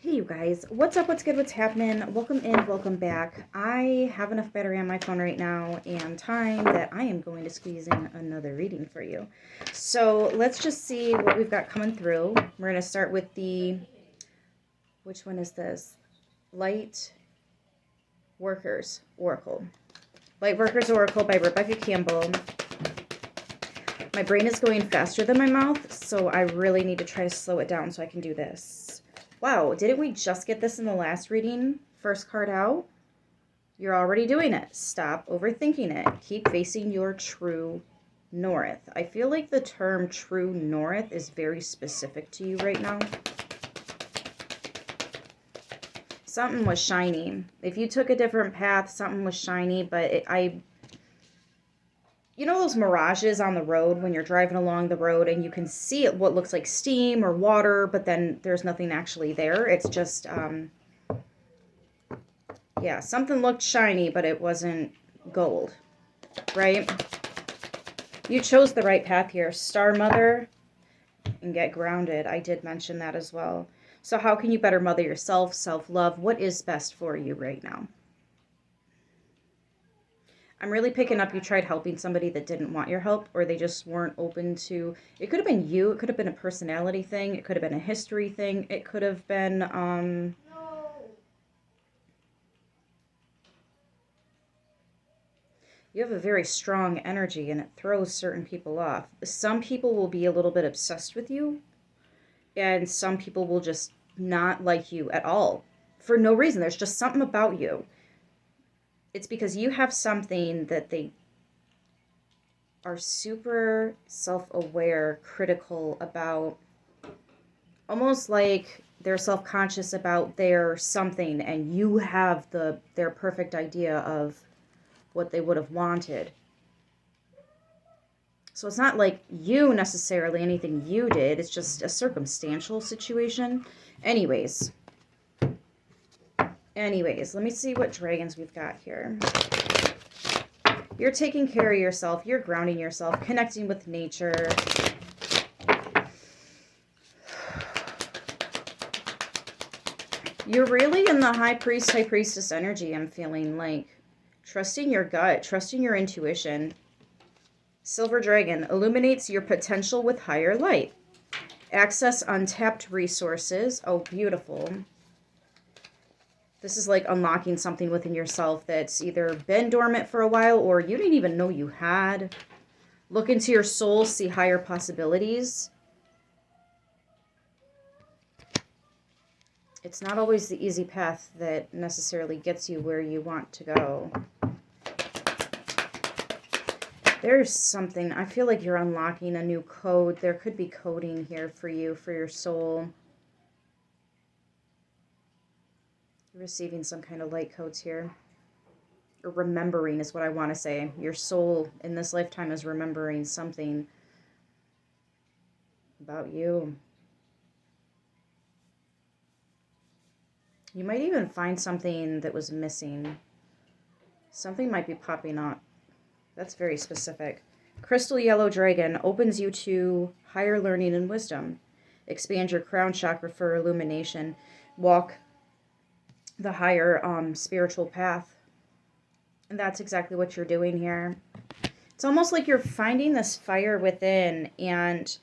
Hey you guys, what's up, what's good, what's happening? Welcome in, welcome back. I have enough battery on my phone right now and time that I am going to squeeze in another reading for you. So let's just see what we've got coming through. We're going to start with which one is this? Light Workers Oracle. Light Workers Oracle by Rebecca Campbell. My brain is going faster than my mouth, so I really need to try to slow it down so I can do this. Wow, didn't we just get this in the last reading? First card out? You're already doing it. Stop overthinking it. Keep facing your true north. I feel like the term true north is very specific to you right now. Something was shiny. If you took a different path, something was shiny, but you know those mirages on the road when you're driving along the road and you can see it, what looks like steam or water, but then there's nothing actually there. It's just, yeah, something looked shiny, but it wasn't gold, right? You chose the right path here. Star Mother and get grounded. I did mention that as well. So how can you better mother yourself, self-love? What is best for you right now? I'm really picking up you tried helping somebody that didn't want your help, or they just weren't open to. It could have been you. It could have been a personality thing. It could have been a history thing. It could have been, you have a very strong energy and it throws certain people off. Some people will be a little bit obsessed with you, and some people will just not like you at all for no reason. There's just something about you. It's because you have something that they are super self-aware, critical about, almost like they're self-conscious about their something, and you have their perfect idea of what they would have wanted. So it's not like you necessarily, anything you did, it's just a circumstantial situation. Anyways, let me see what dragons we've got here. You're taking care of yourself. You're grounding yourself, connecting with nature. You're really in the high priest, high priestess energy, I'm feeling like. Trusting your gut, trusting your intuition. Silver Dragon illuminates your potential with higher light. Access untapped resources. Oh, beautiful. This is like unlocking something within yourself that's either been dormant for a while or you didn't even know you had. Look into your soul, see higher possibilities. It's not always the easy path that necessarily gets you where you want to go. There's something, I feel like you're unlocking a new code. There could be coding here for you, for your soul. You're receiving some kind of light codes here. Or remembering is what I want to say. Your soul in this lifetime is remembering something about you. You might even find something that was missing. Something might be popping up. That's very specific. Crystal Yellow Dragon opens you to higher learning and wisdom. Expand your crown chakra for illumination. Walk the higher spiritual path. And that's exactly what you're doing here. It's almost like you're finding this fire within, and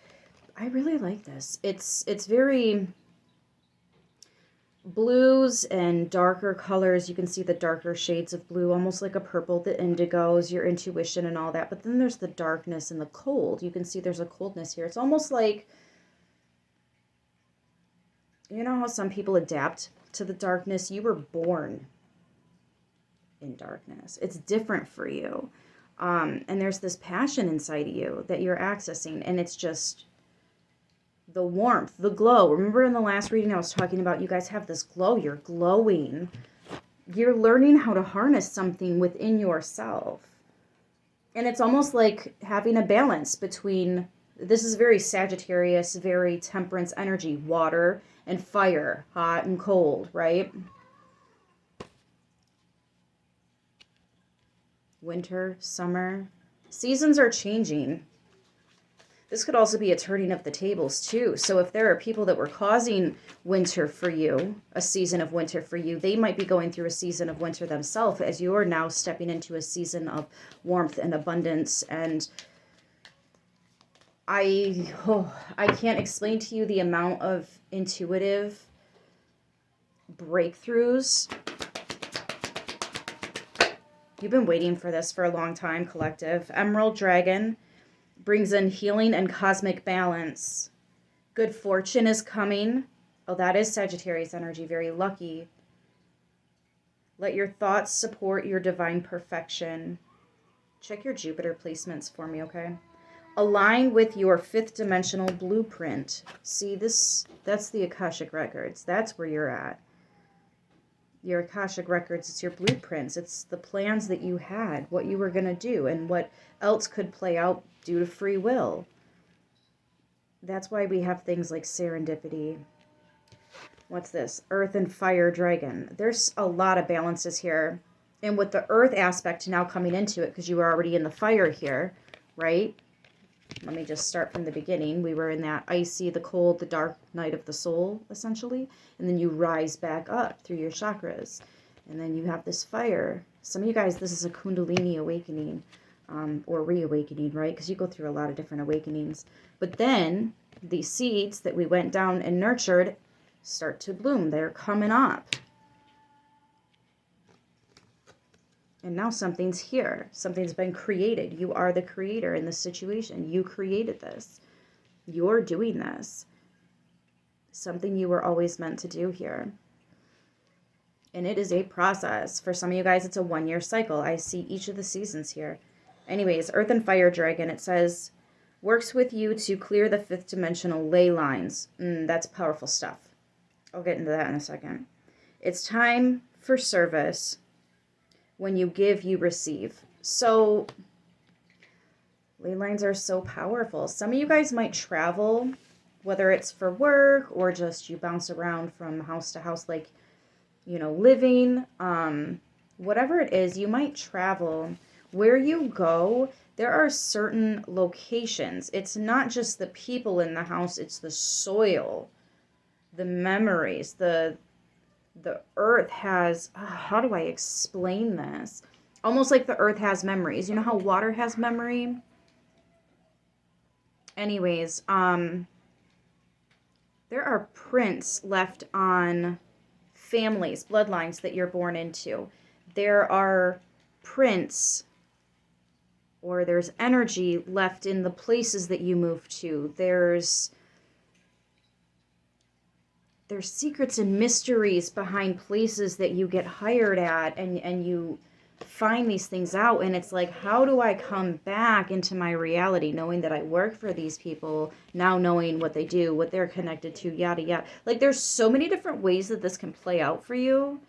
I really like this. It's very blues and darker colors. You can see the darker shades of blue, almost like a purple, the indigos, your intuition and all that. But then there's the darkness and the cold. You can see there's a coldness here. It's almost like, you know how some people adapt to the darkness? You were born in darkness. It's different for you. And there's this passion inside of you that you're accessing, and it's just the warmth, the glow. Remember in the last reading I was talking about you guys have this glow. You're glowing. You're learning how to harness something within yourself. And it's almost like having a balance between, this is very Sagittarius, very Temperance energy, water and fire, hot and cold, right? Winter, summer. Seasons are changing. This could also be a turning of the tables too. So if there are people that were causing winter for you, a season of winter for you, they might be going through a season of winter themselves as you're now stepping into a season of warmth and abundance. And I can't explain to you the amount of intuitive breakthroughs. You've been waiting for this for a long time, collective. Emerald Dragon brings in healing and cosmic balance. Good fortune is coming. Oh, that is Sagittarius energy. Very lucky. Let your thoughts support your divine perfection. Check your Jupiter placements for me, okay? Align with your fifth dimensional blueprint. See, that's the Akashic Records. That's where you're at. Your Akashic Records, it's your blueprints. It's the plans that you had, what you were going to do, and what else could play out due to free will. That's why we have things like serendipity. What's this? Earth and Fire Dragon. There's a lot of balances here. And with the earth aspect now coming into it, because you were already in the fire here, right? Let me just start from the beginning. We were in that icy, the cold, the dark night of the soul, essentially. And then you rise back up through your chakras. And then you have this fire. Some of you guys, this is a Kundalini awakening, or reawakening, right? Because you go through a lot of different awakenings. But then these seeds that we went down and nurtured start to bloom. They're coming up. And now something's here. Something's been created. You are the creator in this situation. You created this. You're doing this. Something you were always meant to do here. And it is a process. For some of you guys, it's a 1-year cycle. I see each of the seasons here. Anyways, Earth and Fire Dragon, it says, works with you to clear the fifth dimensional ley lines. That's powerful stuff. I'll get into that in a second. It's time for service. When you give, you receive. So, ley lines are so powerful. Some of you guys might travel, whether it's for work or just you bounce around from house to house, like, you know, living. Whatever it is, you might travel. Where you go, there are certain locations. It's not just the people in the house, it's the soil, the memories, the earth has, how do I explain this? Almost like the earth has memories. You know how water has memory? Anyways, there are prints left on families, bloodlines that you're born into. There are prints, or there's energy left in the places that you move to. There's secrets and mysteries behind places that you get hired at, and you find these things out, and it's like, how do I come back into my reality knowing that I work for these people, now knowing what they do, what they're connected to, yada yada. Like, there's so many different ways that this can play out for you,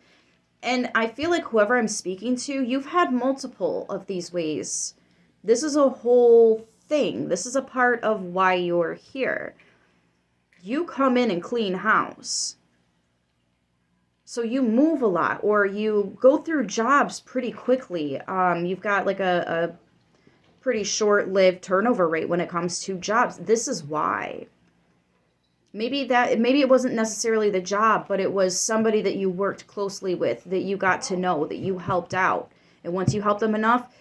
and I feel like whoever I'm speaking to, you've had multiple of these ways. This is a whole thing. This is a part of why you're here. You come in and clean house. So you move a lot, or you go through jobs pretty quickly. You've got like a pretty short-lived turnover rate when it comes to jobs. This is why. Maybe it wasn't necessarily the job, but it was somebody that you worked closely with, that you got to know, that you helped out. And once you help them enough,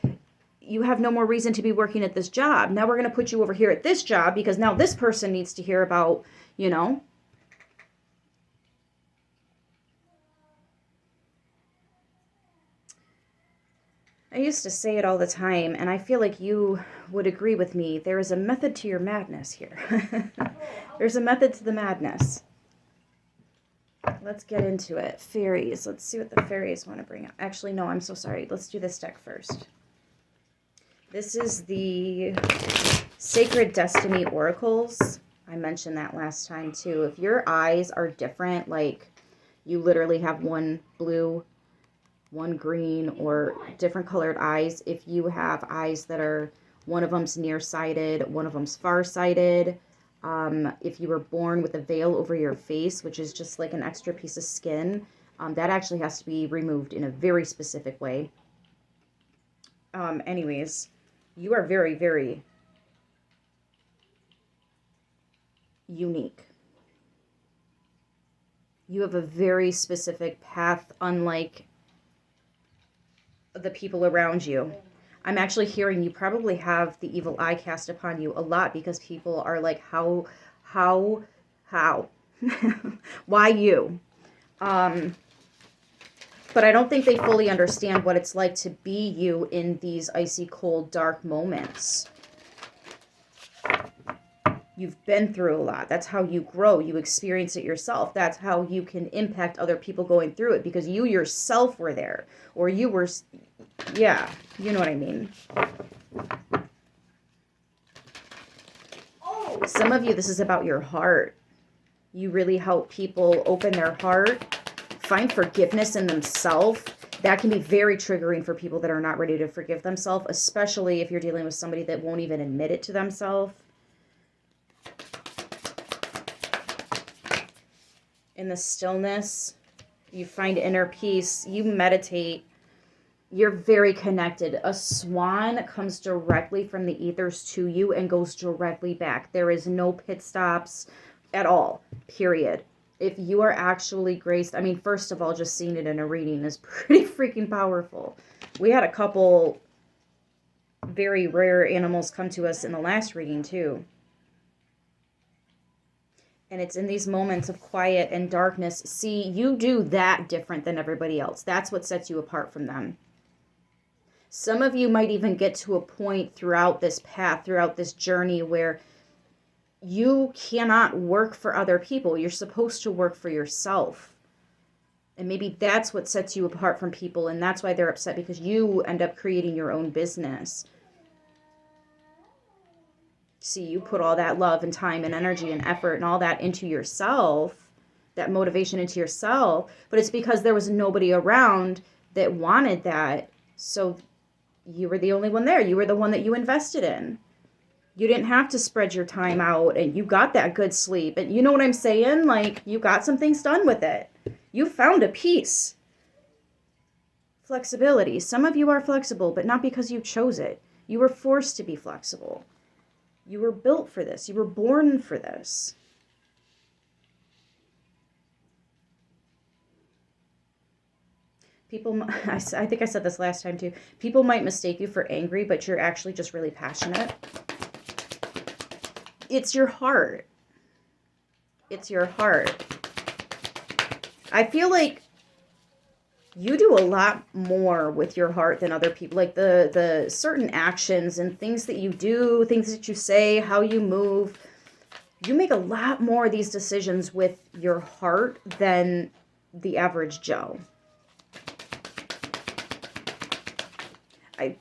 you have no more reason to be working at this job. Now we're going to put you over here at this job because now this person needs to hear about, you know. I used to say it all the time, and I feel like you would agree with me. There is a method to your madness here. There's a method to the madness. Let's get into it. Fairies. Let's see what the fairies want to bring up. Actually, no, I'm so sorry. Let's do this deck first. This is the Sacred Destiny Oracles. I mentioned that last time too. If your eyes are different, like you literally have one blue, one green, or different colored eyes, if you have eyes that are, one of them's nearsighted, one of them's farsighted, if you were born with a veil over your face, which is just like an extra piece of skin, that actually has to be removed in a very specific way. Anyways, you are very, very unique. You have a very specific path, unlike the people around you. I'm actually hearing you probably have the evil eye cast upon you a lot because people are like, how, why you? But I don't think they fully understand what it's like to be you in these icy cold, dark moments. You've been through a lot. That's how you grow. You experience it yourself. That's how you can impact other people going through it because you yourself were there. Or you were, yeah, you know what I mean. Some of you, this is about your heart. You really help people open their heart, find forgiveness in themselves. That can be very triggering for people that are not ready to forgive themselves, especially if you're dealing with somebody that won't even admit it to themselves. In the stillness, you find inner peace, you meditate, you're very connected. A swan comes directly from the ethers to you and goes directly back. There is no pit stops at all, period. If you are actually graced, I mean, first of all, just seeing it in a reading is pretty freaking powerful. We had a couple very rare animals come to us in the last reading too. And it's in these moments of quiet and darkness. See, you do that different than everybody else. That's what sets you apart from them. Some of you might even get to a point throughout this path, throughout this journey, where you cannot work for other people. You're supposed to work for yourself. And maybe that's what sets you apart from people. And that's why they're upset, because you end up creating your own business. See, you put all that love and time and energy and effort and all that into yourself, that motivation into yourself, but it's because there was nobody around that wanted that. So you were the only one there. You were the one that you invested in. You didn't have to spread your time out, and you got that good sleep. And you know what I'm saying? Like, you got some things done with it. You found a peace. Flexibility. Some of you are flexible, but not because you chose it. You were forced to be flexible. You were built for this. You were born for this. People, I think I said this last time too. People might mistake you for angry, but you're actually just really passionate. It's your heart. It's your heart. I feel like you do a lot more with your heart than other people. Like the certain actions and things that you do, things that you say, how you move. You make a lot more of these decisions with your heart than the average Joe.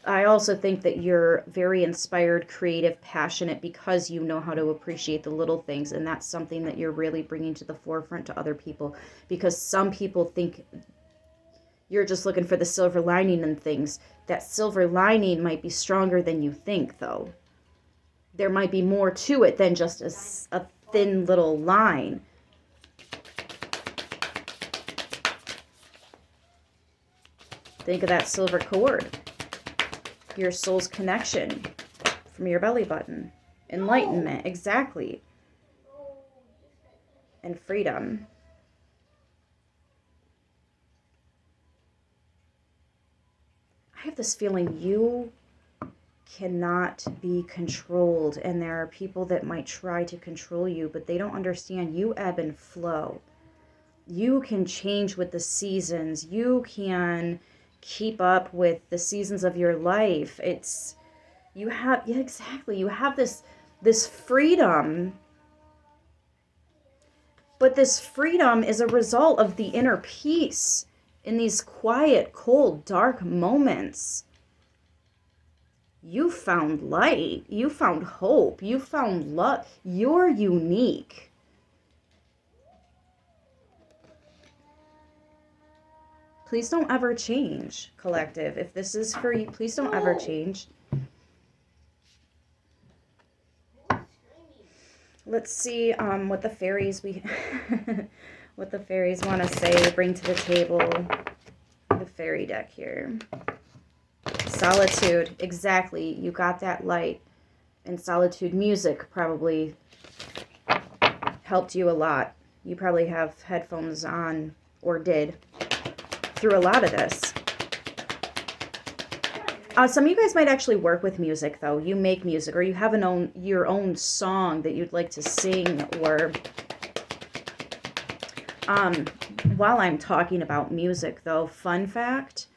I also think that you're very inspired, creative, passionate because you know how to appreciate the little things. And that's something that you're really bringing to the forefront to other people. Because some people think you're just looking for the silver lining in things. That silver lining might be stronger than you think, though. There might be more to it than just a thin little line. Think of that silver cord. Your soul's connection from your belly button. Enlightenment, exactly. And freedom. I have this feeling you cannot be controlled, and there are people that might try to control you, but they don't understand you ebb and flow. You can change with the seasons. You can keep up with the seasons of your life. It's, you have, yeah, exactly. You have this freedom, but this freedom is a result of the inner peace in these quiet, cold, dark moments. You found light. You found hope. You found love. You're unique. Please don't ever change, collective. If this is for you, please don't ever change. Let's see what the fairies what the fairies want to say, bring to the table. The fairy deck here. Solitude, exactly. You got that light. And solitude music, probably. helped you a lot. You probably have headphones on, or did, through a lot of this. Some of you guys might actually work with music, though. You make music, or you have your own song that you'd like to sing, or while I'm talking about music, though, fun fact,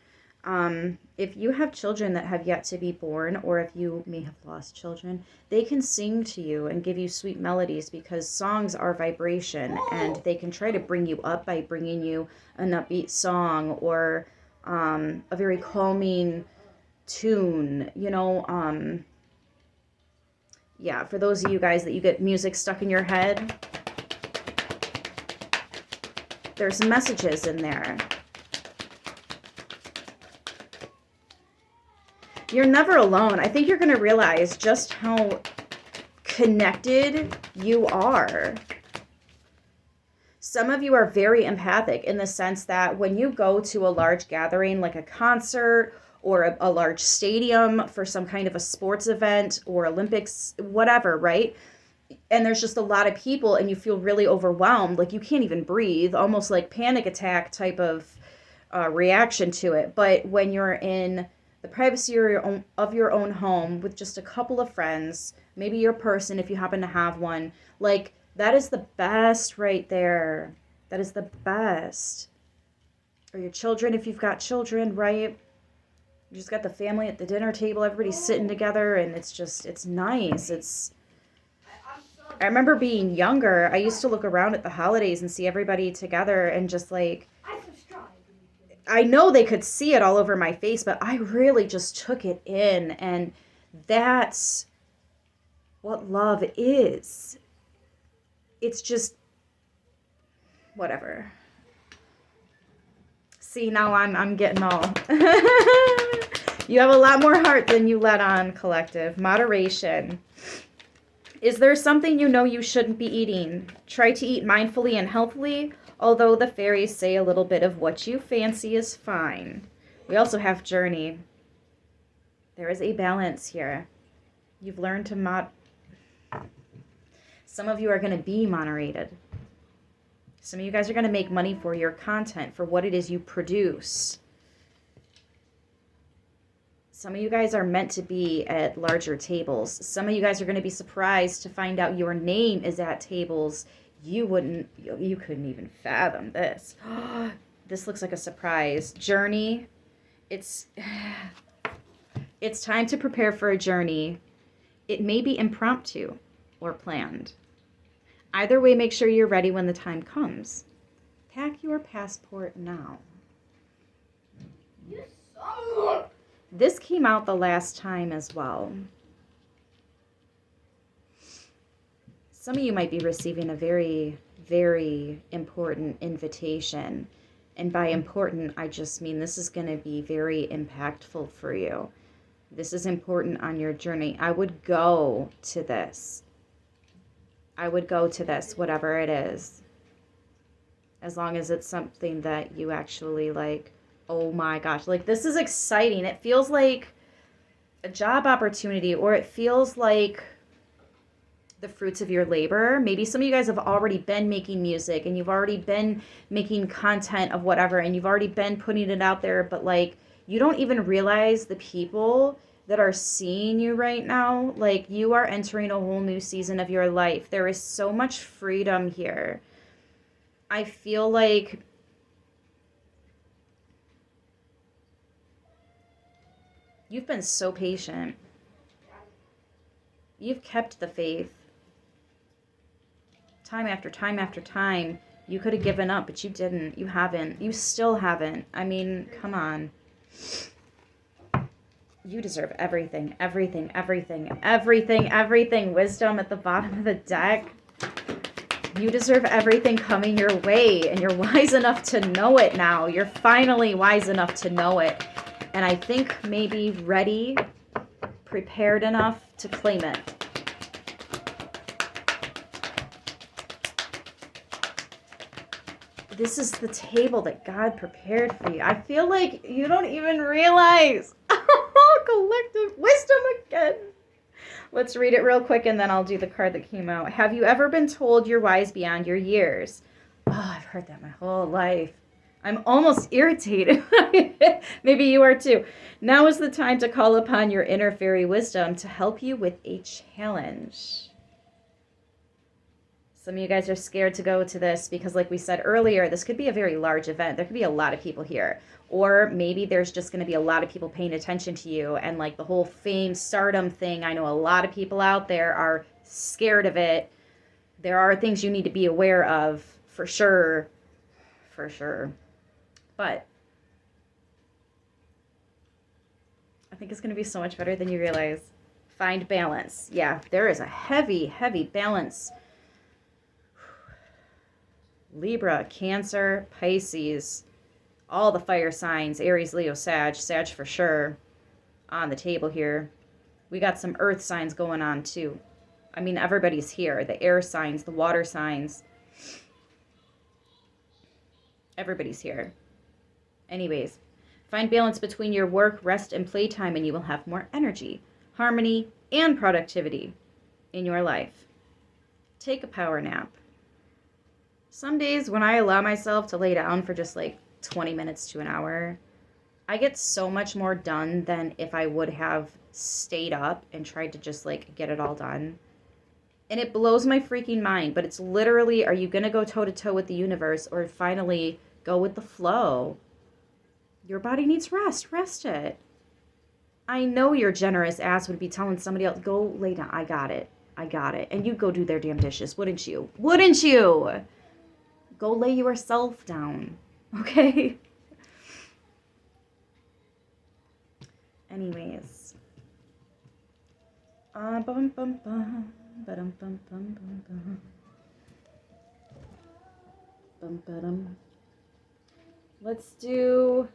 if you have children that have yet to be born, or if you may have lost children, they can sing to you and give you sweet melodies, because songs are vibration, and they can try to bring you up by bringing you an upbeat song, or a very calming tune, you know. Yeah, for those of you guys that you get music stuck in your head, there's messages in there. You're never alone. I think you're going to realize just how connected you are. Some of you are very empathic in the sense that when you go to a large gathering, like a concert or a large stadium for some kind of a sports event or Olympics, whatever, right? And there's just a lot of people and you feel really overwhelmed, like you can't even breathe, almost like panic attack type of reaction to it. But when you're in the privacy of your own home with just a couple of friends, maybe your person if you happen to have one, like that is the best right there. That is the best. Or your children if you've got children, right? You just got the family at the dinner table, everybody's sitting together, and it's nice. I remember being younger, I used to look around at the holidays and see everybody together and just like, I know they could see it all over my face, but I really just took it in, and that's what love is. It's just, whatever. See, now I'm getting all. You have a lot more heart than you let on, collective. Moderation. Is there something you know you shouldn't be eating? Try to eat mindfully and healthily, although the fairies say a little bit of what you fancy is fine. We also have journey. There is a balance here. You've learned to Some of you are going to be moderated. Some of you guys are going to make money for your content, for what it is you produce. Some of you guys are meant to be at larger tables. Some of you guys are going to be surprised to find out your name is at tables you couldn't even fathom this. This looks like a surprise. Journey. It's time to prepare for a journey. It may be impromptu or planned. Either way, make sure you're ready when the time comes. Pack your passport now. This came out the last time as well. Some of you might be receiving a very, very important invitation. And by important, I just mean this is going to be very impactful for you. This is important on your journey. I would go to this. Whatever it is. As long as it's something that you actually like. Oh my gosh, like this is exciting. It feels like a job opportunity, or it feels like the fruits of your labor. Maybe some of you guys have already been making music and you've already been making content of whatever, and you've already been putting it out there, but like you don't even realize the people that are seeing you right now. Like you are entering a whole new season of your life. There is so much freedom here. I feel like you've been so patient. You've kept the faith. Time after time after time, you could have given up, but you didn't. You haven't. You still haven't. I mean, come on. You deserve everything, everything, everything, everything, everything. Wisdom at the bottom of the deck. You deserve everything coming your way, and you're wise enough to know it now. You're finally wise enough to know it. And I think maybe ready, prepared enough to claim it. This is the table that God prepared for you. I feel like you don't even realize. Collective wisdom again. Let's read it real quick and then I'll do the card that came out. Have you ever been told you're wise beyond your years? Oh, I've heard that my whole life. I'm almost irritated. Maybe you are too. Now is the time to call upon your inner fairy wisdom to help you with a challenge. Some of you guys are scared to go to this because, like we said earlier, this could be a very large event. There could be a lot of people here. Or maybe there's just going to be a lot of people paying attention to you. And like the whole fame, stardom thing, I know a lot of people out there are scared of it. There are things you need to be aware of, for sure. For sure. But I think it's going to be so much better than you realize. Find balance. Yeah, there is a heavy, heavy balance. Libra, Cancer, Pisces, all the fire signs, Aries, Leo, Sag for sure on the table here. We got some earth signs going on too. I mean, everybody's here. The air signs, the water signs. Everybody's here. Anyways, find balance between your work, rest, and playtime, and you will have more energy, harmony, and productivity in your life. Take a power nap. Some days when I allow myself to lay down for just like 20 minutes to an hour, I get so much more done than if I would have stayed up and tried to just like get it all done. And it blows my freaking mind, but it's literally, are you going to go toe to toe with the universe or finally go with the flow? Your body needs rest. Rest it. I know your generous ass would be telling somebody else, go lay down. I got it. I got it. And you go do their damn dishes, wouldn't you? Wouldn't you? Go lay yourself down, okay? Anyways. Bum bum bum. Ba-dum bum bum bum bum. Bum ba-dum. Let's do...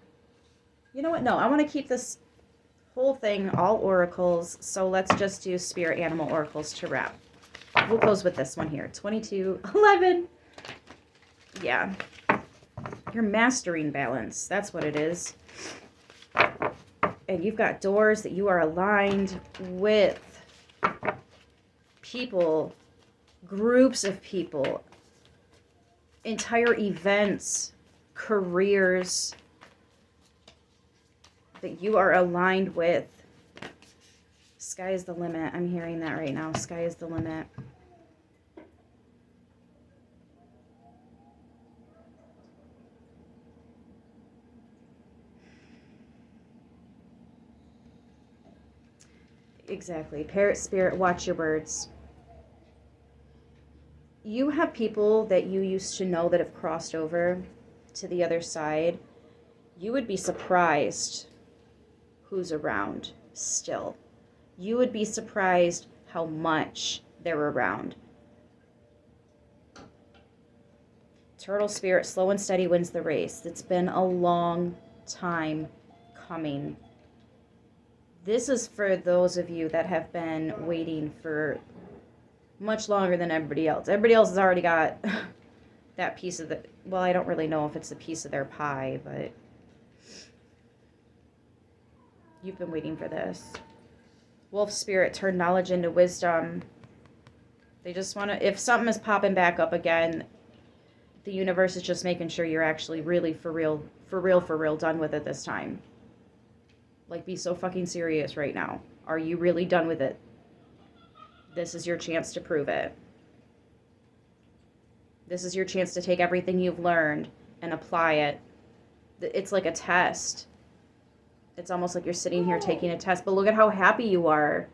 You know what? No, I want to keep this whole thing all oracles, so let's just do spirit animal oracles to wrap. We'll close with this one here. 2211. Yeah. You're mastering balance. That's what it is. And you've got doors that you are aligned with. People, groups of people, entire events, careers that you are aligned with. Sky is the limit. I'm hearing that right now. Sky is the limit. Exactly. Parrot spirit, watch your words. You have people that you used to know that have crossed over to the other side. You would be surprised who's around still. You would be surprised how much they're around. Turtle spirit, slow and steady wins the race. It's been a long time coming. This is for those of you that have been waiting for much longer than everybody else. Everybody else has already got that piece of the... Well, I don't really know if it's a piece of their pie, but you've been waiting for this. Wolf spirit, turn knowledge into wisdom. They just want to... If something is popping back up again, the universe is just making sure you're actually really for real done with it this time. Like, be so fucking serious right now. Are you really done with it? This is your chance to prove it. This is your chance to take everything you've learned and apply it. It's like a test. It's almost like you're sitting here taking a test. But look at how happy you are.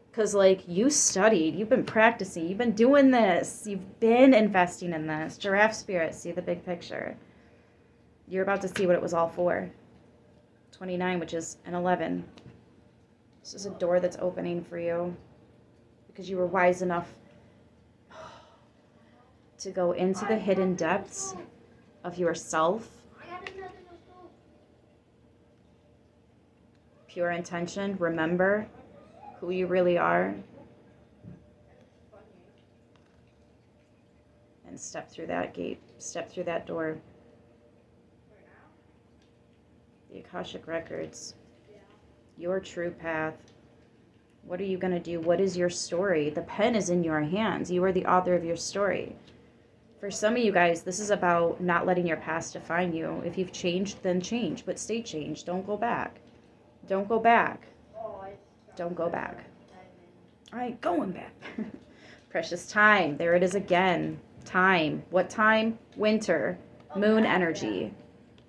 Because, like, you studied. You've been practicing. You've been doing this. You've been investing in this. Giraffe spirit, see the big picture. You're about to see what it was all for. 29, which is an 11. This is a door that's opening for you because you were wise enough to go into the hidden depths of yourself. Pure intention. Remember who you really are. And step through that gate. Step through that door. The Akashic Records. Your true path. What are you going to do? What is your story? The pen is in your hands. You are the author of your story. For some of you guys, this is about not letting your past define you. If you've changed, then change, but stay changed. Don't go back. Don't go back. Don't go back. I ain't going back. Precious time. There it is again. Time. What time? Winter. Moon energy.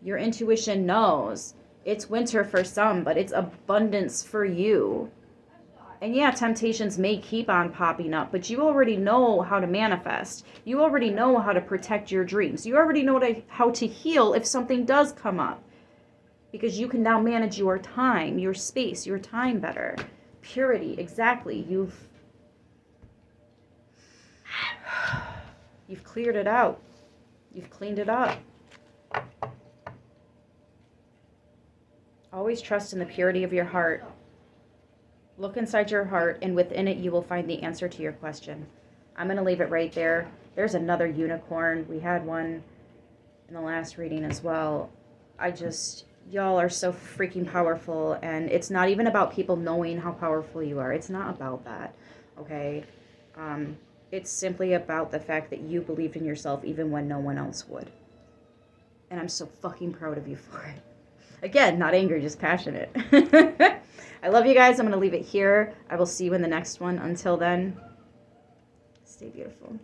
Your intuition knows. It's winter for some, but it's abundance for you. And yeah, temptations may keep on popping up, but you already know how to manifest. You already know how to protect your dreams. You already know how to heal if something does come up. Because you can now manage your time, your space, your time better. Purity, exactly. You've cleared it out. You've cleaned it up. Always trust in the purity of your heart. Look inside your heart, and within it you will find the answer to your question. I'm going to leave it right there. There's another unicorn. We had one in the last reading as well. Y'all are so freaking powerful, and it's not even about people knowing how powerful you are. It's not about that, okay? It's simply about the fact that you believed in yourself even when no one else would. And I'm so fucking proud of you for it. Again, not angry, just passionate. I love you guys. I'm going to leave it here. I will see you in the next one. Until then, stay beautiful.